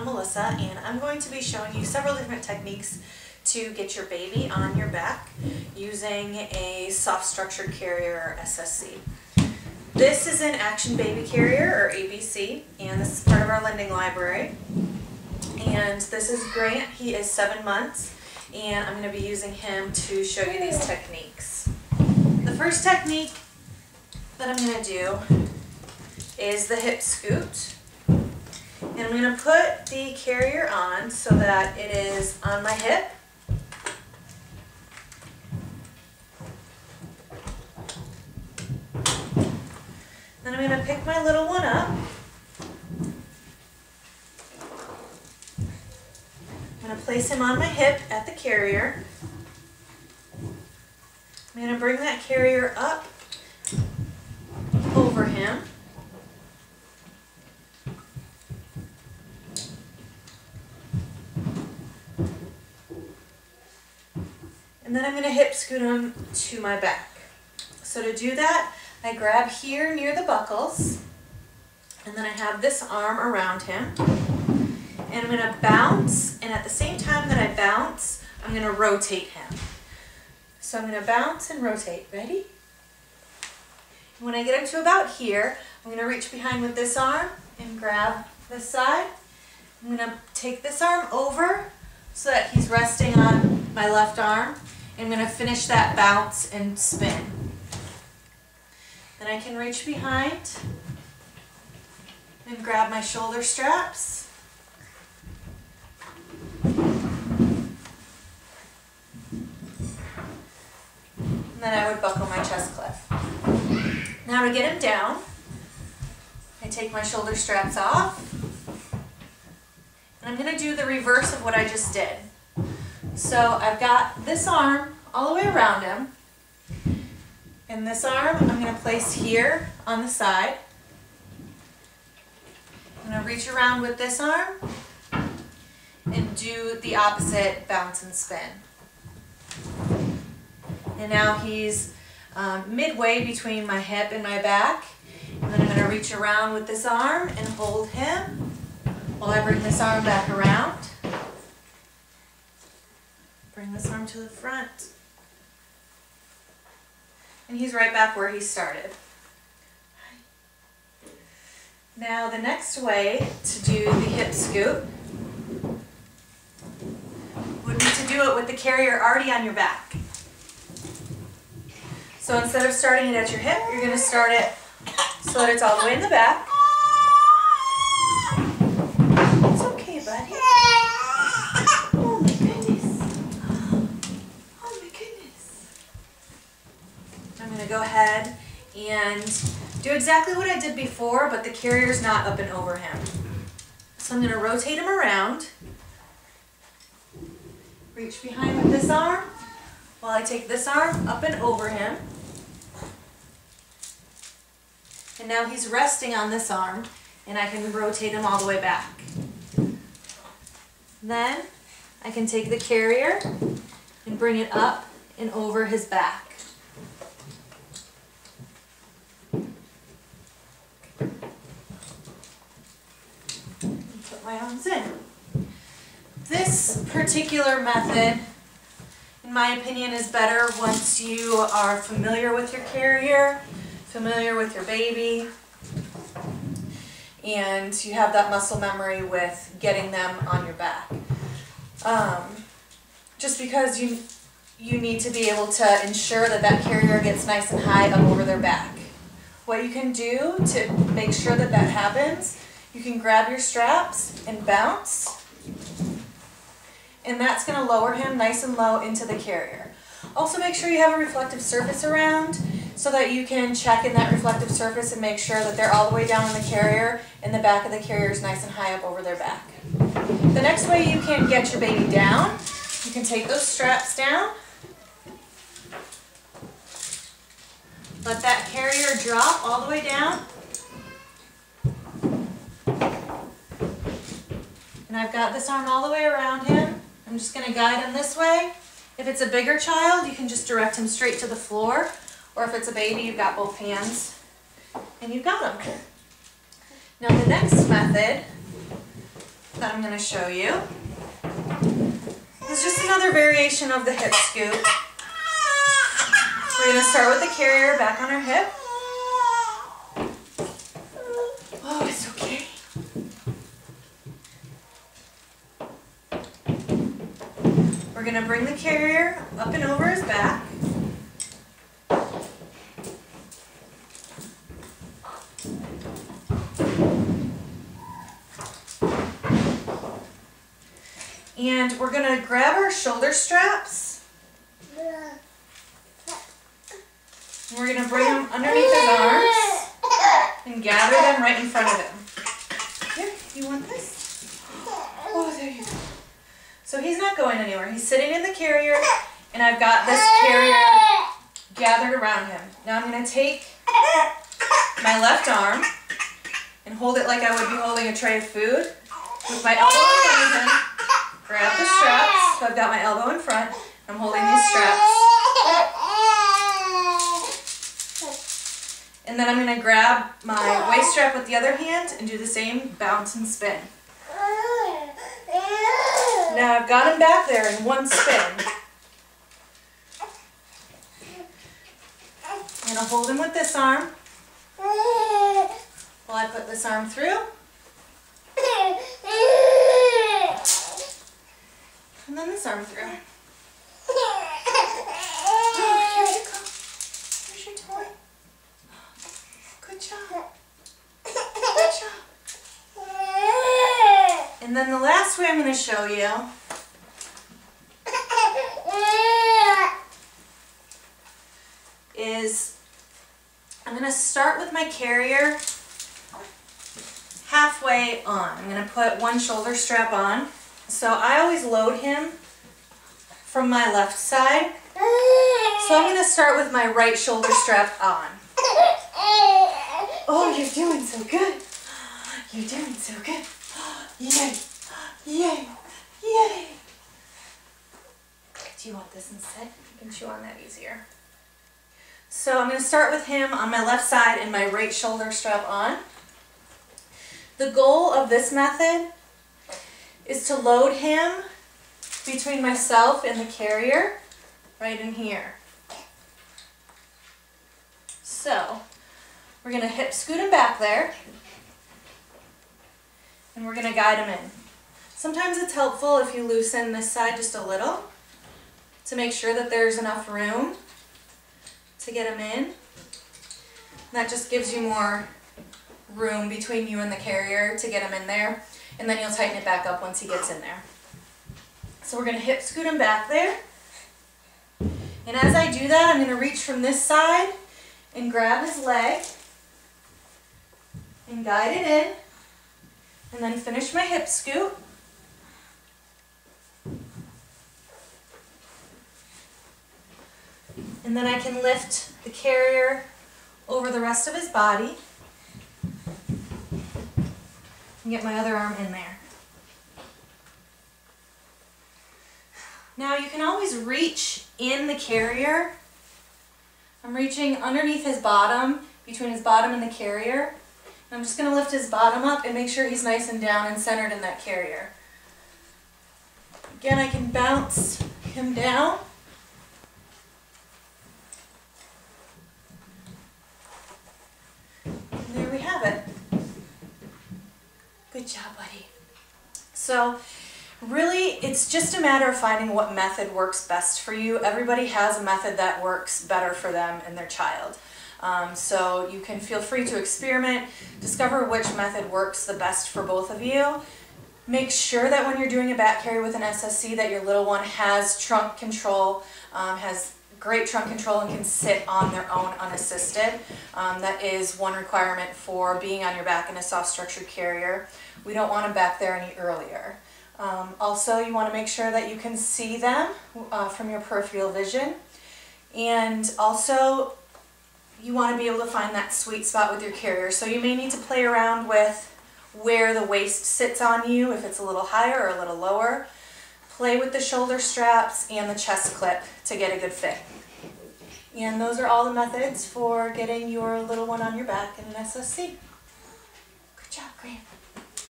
I'm Melissa, and I'm going to be showing you several different techniques to get your baby on your back using a soft structured carrier or SSC. This is an Action Baby Carrier or ABC, and this is part of our lending library. And this is Grant. He is 7 months, and I'm going to be using him to show you these techniques. The first technique that I'm going to do is the hip scoot. And I'm going to put the carrier on so that it is on my hip. Then I'm going to pick my little one up. I'm going to place him on my hip at the carrier. I'm going to bring that carrier up over him. And then I'm going to hip scoot him to my back. So to do that, I grab here near the buckles, and then I have this arm around him. And I'm going to bounce, and at the same time that I bounce, I'm going to rotate him. So I'm going to bounce and rotate. Ready? And when I get him to about here, I'm going to reach behind with this arm and grab this side. I'm going to take this arm over so that he's resting on my left arm. I'm going to finish that bounce and spin. Then I can reach behind and grab my shoulder straps. And then I would buckle my chest clip. Now to get him down, I take my shoulder straps off. And I'm going to do the reverse of what I just did. So I've got this arm all the way around him, and this arm I'm going to place here on the side. I'm going to reach around with this arm and do the opposite bounce and spin. And now he's midway between my hip and my back, and then I'm going to reach around with this arm and hold him while I bring this arm back around. Bring this arm to the front. And he's right back where he started. Now the next way to do the hip scoot would be to do it with the carrier already on your back. So instead of starting it at your hip, you're going to start it so that it's all the way in the back. It's okay, buddy. Oh my goodness. Oh my goodness. I'm going to go ahead and do exactly what I did before, but the carrier's not up and over him. So I'm going to rotate him around. Reach behind with this arm while I take this arm up and over him. And now he's resting on this arm, and I can rotate him all the way back. Then I can take the carrier and bring it up and over his back. And put my arms in. This particular method, in my opinion, is better once you are familiar with your carrier, familiar with your baby, and you have that muscle memory with getting them on your back. Just because you need to be able to ensure that that carrier gets nice and high up over their back. What you can do to make sure that that happens, you can grab your straps and bounce, and that's going to lower him nice and low into the carrier. Also make sure you have a reflective surface around so that you can check in that reflective surface and make sure that they're all the way down in the carrier and the back of the carrier is nice and high up over their back. The next way you can get your baby down, you can take those straps down, let that carrier drop all the way down, and I've got this arm all the way around him. I'm just going to guide him this way. If it's a bigger child, you can just direct him straight to the floor. Or if it's a baby, you've got both hands and you've got him. Now the next method that I'm going to show you is just another variation of the hip scoop. We're going to start with the carrier back on our hip. Oh, it's okay. We're going to bring the carrier up and over his back. And we're going to grab our shoulder straps. And we're going to bring them underneath his arms and gather them right in front of him. Here, you want this? Oh, there you go. So he's not going anywhere. He's sitting in the carrier, and I've got this carrier gathered around him. Now I'm going to take my left arm and hold it like I would be holding a tray of food with my elbow in front of him. Grab the straps, so I've got my elbow in front, I'm holding these straps. And then I'm going to grab my waist strap with the other hand and do the same bounce and spin. Now I've got him back there in one spin. I'm going to hold him with this arm while I put this arm through. And then this arm through. Oh, here you go. Here's your toy. Good job. Good job. And then the last way I'm going to show you is I'm going to start with my carrier halfway on. I'm going to put one shoulder strap on. So I always load him from my left side. So I'm going to start with my right shoulder strap on. Oh, you're doing so good. You're doing so good. Yay, yay, yay. Do you want this instead? You can chew on that easier. So I'm going to start with him on my left side and my right shoulder strap on. The goal of this method is to load him between myself and the carrier right in here. So we're going to hip scoot him back there and we're going to guide him in. Sometimes it's helpful if you loosen this side just a little to make sure that there's enough room to get him in. And that just gives you more room between you and the carrier to get him in there. And then you'll tighten it back up once he gets in there. So we're going to hip scoot him back there. And as I do that, I'm going to reach from this side and grab his leg and guide it in. And then finish my hip scoot. And then I can lift the carrier over the rest of his body. And get my other arm in there. Now you can always reach in the carrier. I'm reaching underneath his bottom, between his bottom and the carrier. And I'm just going to lift his bottom up and make sure he's nice and down and centered in that carrier. Again, I can bounce him down. And there we have it. Good job, buddy. So really, it's just a matter of finding what method works best for you. Everybody has a method that works better for them and their child. So you can feel free to experiment, discover which method works the best for both of you. Make sure that when you're doing a back carry with an SSC that your little one has trunk control, has great trunk control and can sit on their own unassisted. That is one requirement for being on your back in a soft structured carrier. We don't want them back there any earlier. Also, you want to make sure that you can see them from your peripheral vision. And also, you want to be able to find that sweet spot with your carrier. So you may need to play around with where the waist sits on you, if it's a little higher or a little lower. Play with the shoulder straps and the chest clip to get a good fit. And those are all the methods for getting your little one on your back in an SSC. Good job, Graham.